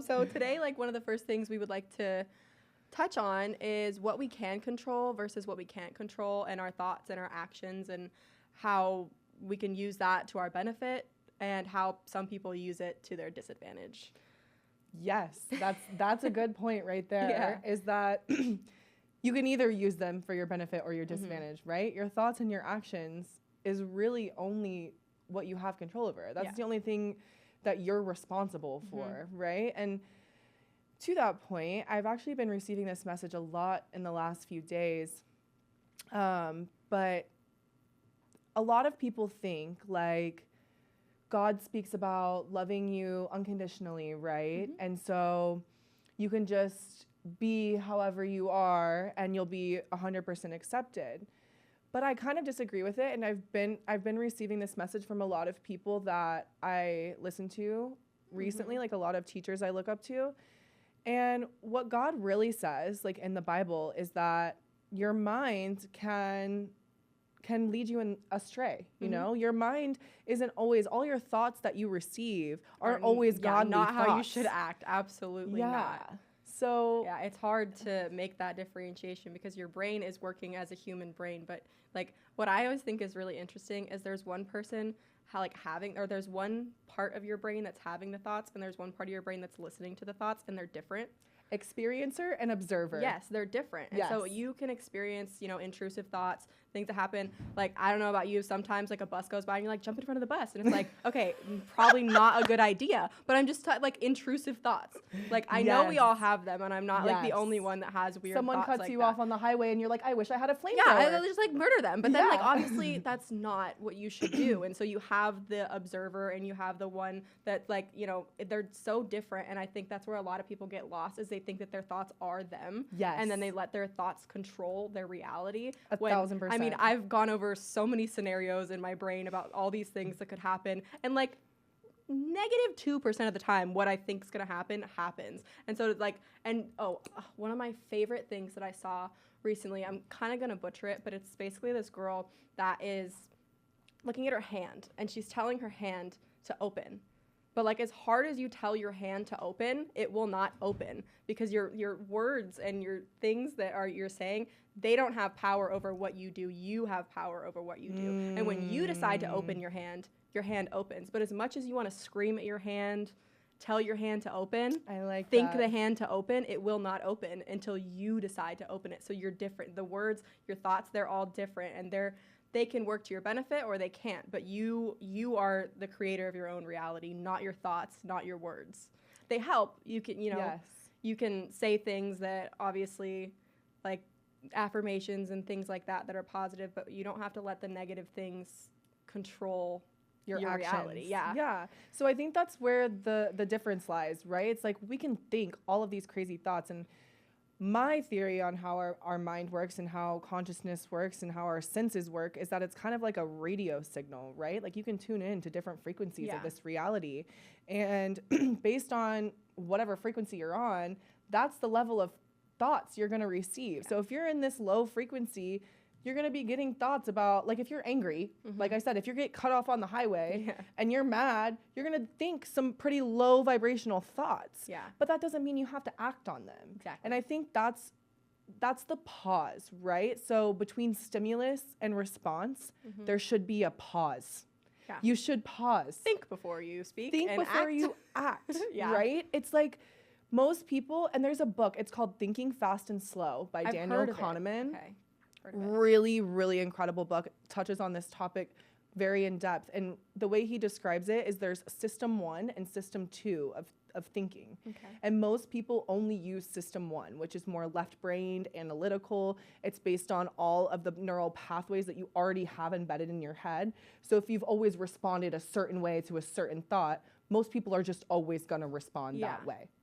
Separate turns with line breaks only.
So today, like one of the first things we would like to touch on is what we can control versus what we can't control, and our thoughts and our actions, and how we can use that to our benefit and how some people use it to their disadvantage.
Yes, that's a good point right there.
Yeah.
Is that you can either use them for your benefit or your disadvantage, right? Your thoughts and your actions is really only what you have control over. That's the only thing that you're responsible for, right? And to that point, I've actually been receiving this message a lot in the last few days, but a lot of people think like God speaks about loving you unconditionally, right? And so you can just be however you are and you'll be 100% accepted. But I kind of disagree with it, and I've been receiving this message from a lot of people that I listen to recently, like a lot of teachers I look up to. And what God really says, like in the Bible, is that your mind can lead you astray. You know, your mind isn't always, all your thoughts that you receive aren't always godly
not
thoughts.
how you should act. Absolutely not.
So
yeah, it's hard to make that differentiation because your brain is working as a human brain. But like what I always think is really interesting is there's one person there's one part of your brain that's having the thoughts, and there's one part of your brain that's listening to the thoughts, and they're different.
Experiencer and observer.
Yes, they're different. And so you can experience, intrusive thoughts, things that happen. Like, I don't know about you, sometimes like a bus goes by and you're like, jump in front of the bus. And it's like, okay, probably not a good idea, but I'm just like intrusive thoughts. Like, I know we all have them, and I'm not like the only one that has weird
Someone
thoughts
cuts
like
you
that.
off on the highway and you're like, I wish I had a flamethrower.
Yeah, and they'll just like murder them. But then like obviously that's not what you should do. And so you have the observer and you have the one that like, they're so different. And I think that's where a lot of people get lost, is they think that their thoughts are them.
Yes.
And then they let their thoughts control their reality.
1,000%.
I mean, I've gone over so many scenarios in my brain about all these things that could happen. And like -2% of the time, what I think is going to happen happens. And so like, one of my favorite things that I saw recently, I'm kind of going to butcher it, but it's basically this girl that is looking at her hand, and she's telling her hand to open. But like, as hard as you tell your hand to open, it will not open, because your words and your things that you're saying, they don't have power over what you do. You have power over what you do. And when you decide to open your hand opens. But as much as you want to scream at your hand, tell your hand to open, think the hand to open, it will not open until you decide to open it. So you're different. The words, your thoughts, they're all different, and they can work to your benefit or they can't, but you are the creator of your own reality, not your thoughts, not your words. They help. You can, you can say things that obviously, like affirmations and things like that are positive, but you don't have to let the negative things control your reality.
Yeah. So I think that's where the difference lies, right? It's like we can think all of these crazy thoughts, and my theory on how our mind works and how consciousness works and how our senses work is that it's kind of like a radio signal, right? Like you can tune in to different frequencies of this reality. And based on whatever frequency you're on, that's the level of thoughts you're going to receive. So if you're in this low frequency, you're going to be getting thoughts about, like, if you're angry, like I said, if you get cut off on the highway and you're mad, you're going to think some pretty low vibrational thoughts.
Yeah.
But that doesn't mean you have to act on them.
Exactly.
And I think that's the pause, right? So between stimulus and response, there should be a pause. Yeah. You should pause.
Think before you speak.
Think
and
before
act.
you act, right? It's like most people, and there's a book, it's called Thinking Fast and Slow by Daniel Kahneman.
Okay.
Really, really incredible book. Touches on this topic very in depth. And the way he describes it is there's system 1 and system 2 of thinking. Okay. And most people only use system 1, which is more left-brained, analytical. It's based on all of the neural pathways that you already have embedded in your head. So if you've always responded a certain way to a certain thought, most people are just always going to respond that way.